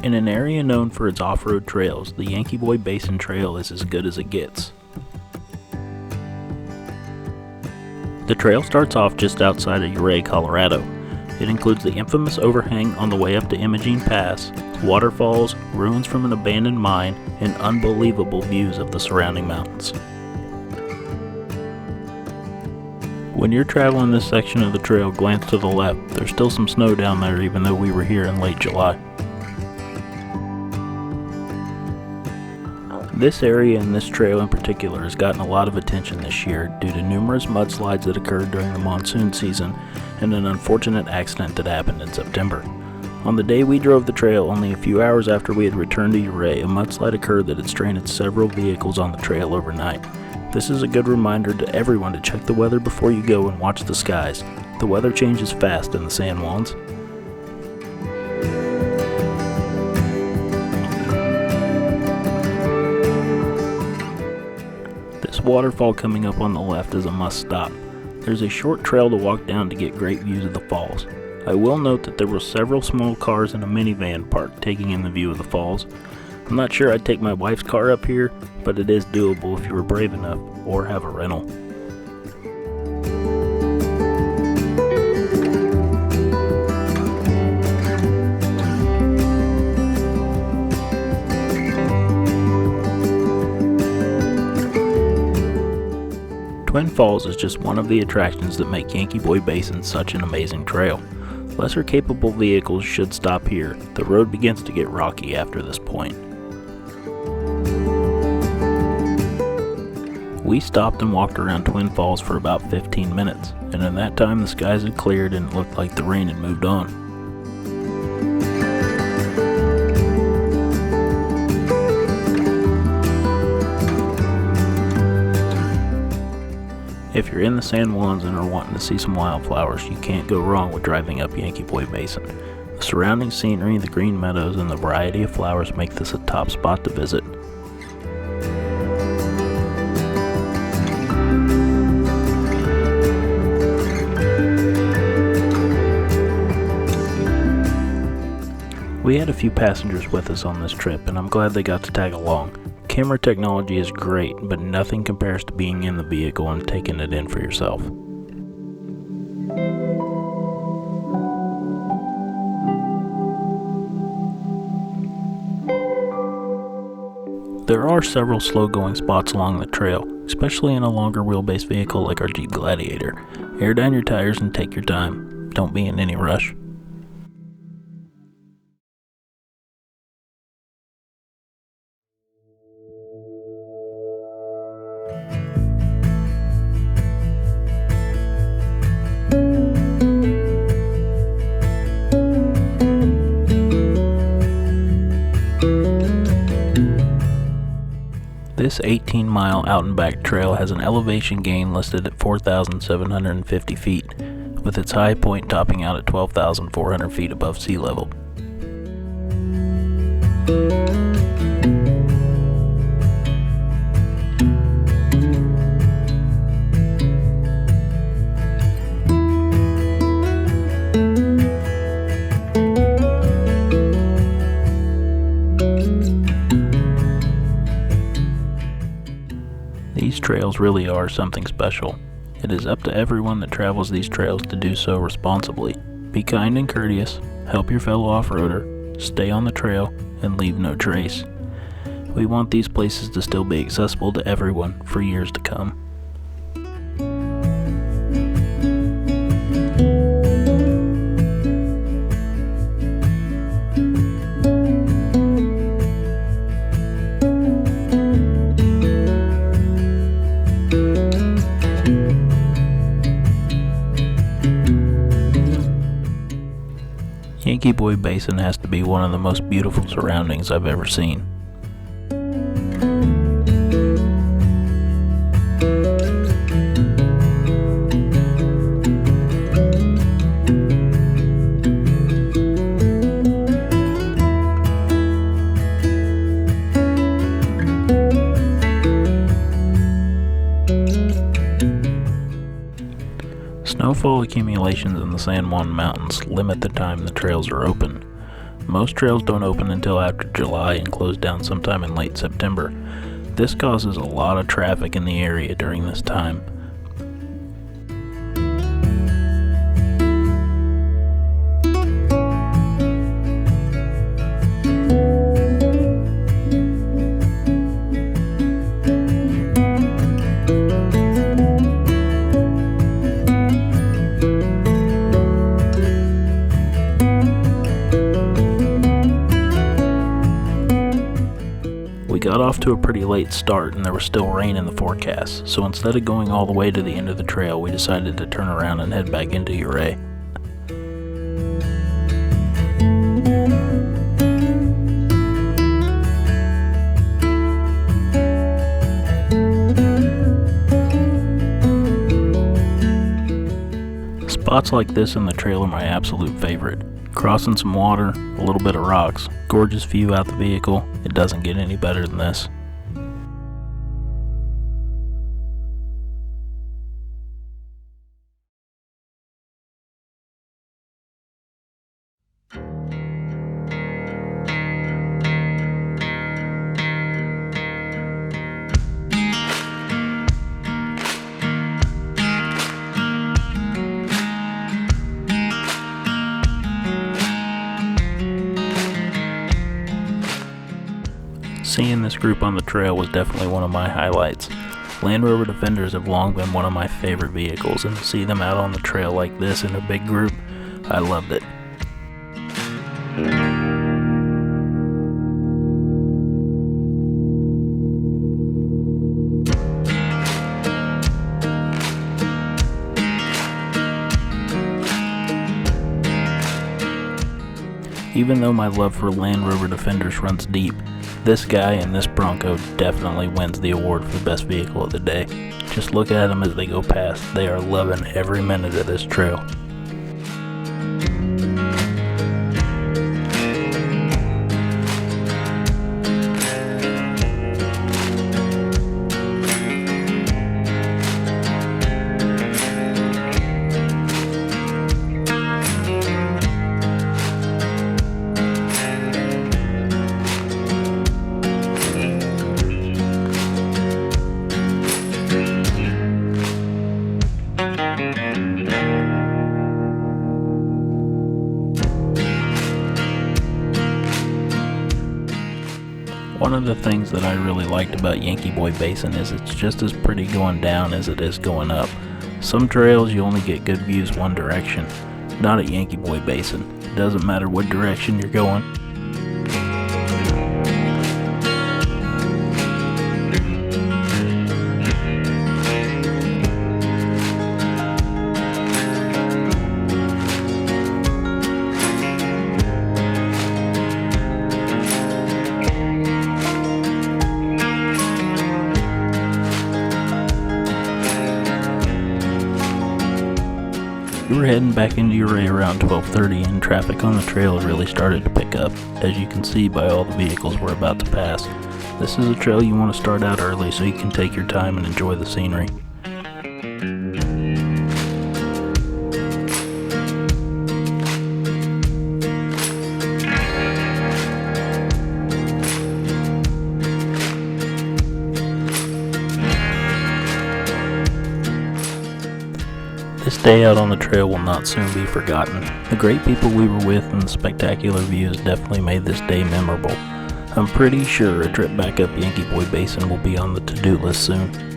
In an area known for its off-road trails, the Yankee Boy Basin Trail is as good as it gets. The trail starts off just outside of Ouray, Colorado. It includes the infamous overhang on the way up to Imogene Pass, waterfalls, ruins from an abandoned mine, and unbelievable views of the surrounding mountains. When you're traveling this section of the trail, glance to the left. There's still some snow down there even though we were here in late July. This area and this trail in particular has gotten a lot of attention this year due to numerous mudslides that occurred during the monsoon season and an unfortunate accident that happened in September. On the day we drove the trail, only a few hours after we had returned to Ouray, a mudslide occurred that had stranded several vehicles on the trail overnight. This is a good reminder to everyone to check the weather before you go and watch the skies. The weather changes fast in the San Juans. This waterfall coming up on the left is a must stop. There's a short trail to walk down to get great views of the falls. I will note that there were several small cars and a minivan parked taking in the view of the falls. I'm not sure I'd take my wife's car up here, but it is doable if you were brave enough or have a rental. Twin Falls is just one of the attractions that make Yankee Boy Basin such an amazing trail. Lesser capable vehicles should stop here. The road begins to get rocky after this point. We stopped and walked around Twin Falls for about 15 minutes, and in that time the skies had cleared and it looked like the rain had moved on. If you're in the San Juans and are wanting to see some wildflowers, you can't go wrong with driving up Yankee Boy Basin. The surrounding scenery, the green meadows, and the variety of flowers make this a top spot to visit. We had a few passengers with us on this trip, and I'm glad they got to tag along. Camera technology is great, but nothing compares to being in the vehicle and taking it in for yourself. There are several slow-going spots along the trail, especially in a longer wheelbase vehicle like our Jeep Gladiator. Air down your tires and take your time. Don't be in any rush. This 18-mile out and back trail has an elevation gain listed at 4,750 feet, with its high point topping out at 12,400 feet above sea level. These trails really are something special. It is up to everyone that travels these trails to do so responsibly. Be kind and courteous, help your fellow off-roader, stay on the trail, and leave no trace. We want these places to still be accessible to everyone for years to come. Yankee Boy Basin has to be one of the most beautiful surroundings I've ever seen. Snowfall accumulations in the San Juan Mountains limit the time the trails are open. Most trails don't open until after July and close down sometime in late September. This causes a lot of traffic in the area during this time. We got off to a pretty late start and there was still rain in the forecast, so instead of going all the way to the end of the trail, we decided to turn around and head back into Ouray. Spots like this in the trail are my absolute favorite. Crossing some water, a little bit of rocks, gorgeous view out the vehicle. It doesn't get any better than this. Seeing this group on the trail was definitely one of my highlights. Land Rover Defenders have long been one of my favorite vehicles, and to see them out on the trail like this in a big group, I loved it. Even though my love for Land Rover Defenders runs deep, this guy and this Bronco definitely wins the award for best vehicle of the day. Just look at them as they go past. They are loving every minute of this trail. One of the things that I really liked about Yankee Boy Basin is it's just as pretty going down as it is going up. Some trails you only get good views one direction, not at Yankee Boy Basin. It doesn't matter what direction you're going. We were heading back into Ouray around 12:30 and traffic on the trail really started to pick up, as you can see by all the vehicles we're about to pass. This is a trail you want to start out early so you can take your time and enjoy the scenery. This day out on the trail will not soon be forgotten. The great people we were with and the spectacular views definitely made this day memorable. I'm pretty sure a trip back up Yankee Boy Basin will be on the to-do list soon.